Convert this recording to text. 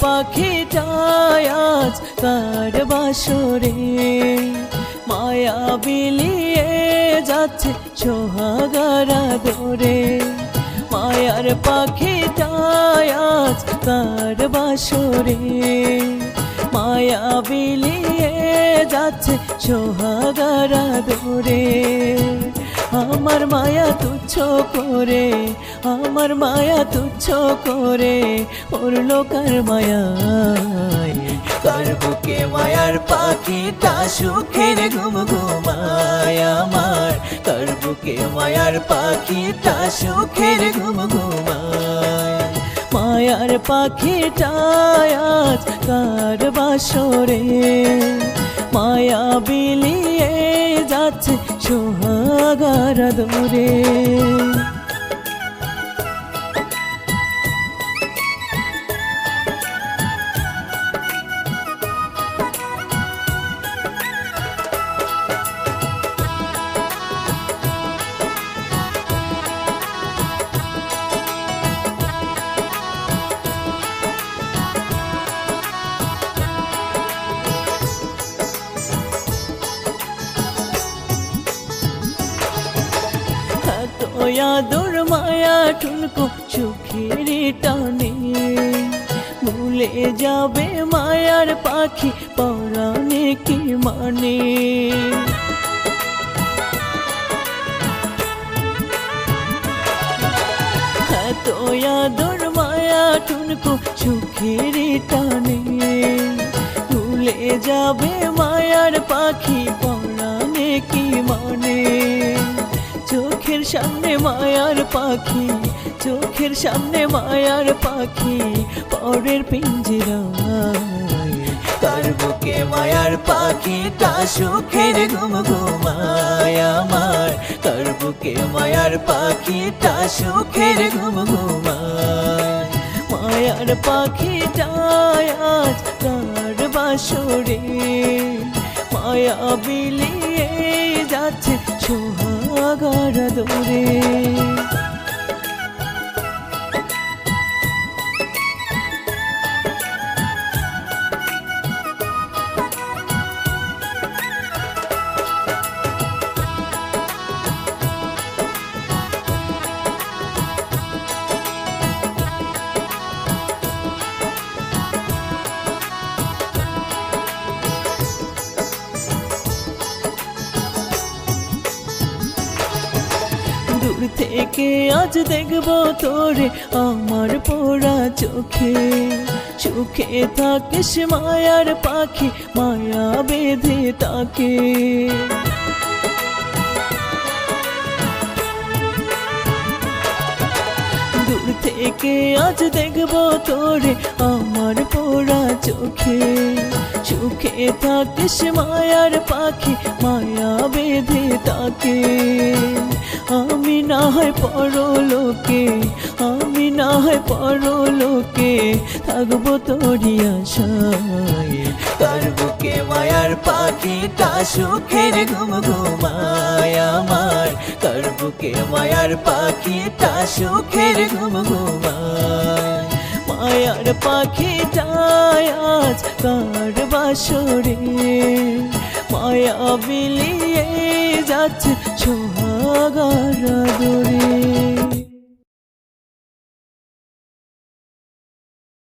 পাখিটাই আজ কার বাসরে মায়া বিলিয়ে যাচ্ছে সোহাগারা দরে মায়ার পাখিটাই আজ কার বাসরে মায়া বিলিয়ে যাচ্ছে সোহাগারা দরে আমার মায়া তুচ্ছ করে আমার মায়া তুচ্ছ করে পড়লো কার মায়ায় কার বুকে মায়ার পাখিটা সুখের ঘুম ঘুমায় আমার কার বুকে মায়ার পাখিটা সুখের ঘুম ঘুমায় মায়ার পাখিটা আজ কার বাসরে মায়া বিলিয়ে যাচ্ছে সোহাগারা দরে আদর মায়া ঠুনকো সুখের টানে ভুলে যাবে মায়ার পাখি পরাণে কি মানে এত আদর মায়া ঠুনকো সুখের টানে ভুলে যাবে মায়ার পাখি পরাণে কি মানে চোখের সামনে মায়ার পাখি চোখের সামনে মায়ার পাখি পরের পিঞ্জরায় কার বুকে মায়ার পাখিটা সুখের ঘুম ঘুমায় আমার কার বুকে মায়ার পাখিটা সুখের ঘুম ঘুমায় মায়ার পাখিটা আজ কার বাসরে মায়া বিলিয়ে যাচ্ছে সোহাগারা দরে দূর থেকে আজ দেখবো তোরে আমার পোড়া চোখে সুখে থাকিস মায়ার পাখি মায়া বেঁধে তাকে দূর থেকে আজ দেখবো তোরে আমার পোড়া চোখে সুখে থাকিস মায়ার পাখি মায়া বেঁধে তাকে আমি না হয় পরলোকে আমি না হয় পরলোকে থাকবো তোরি আশায় কার বুকে মায়ার পাখিটা সুখের ঘুম ঘুমায় আমার কার বুকে মায়ার পাখিটা সুখের ঘুম ঘুমায় মায়ার পাখিটা আজ কার বাসরে মায়া বিলিয়ে যাচ্ছে সোহাগারা দরে।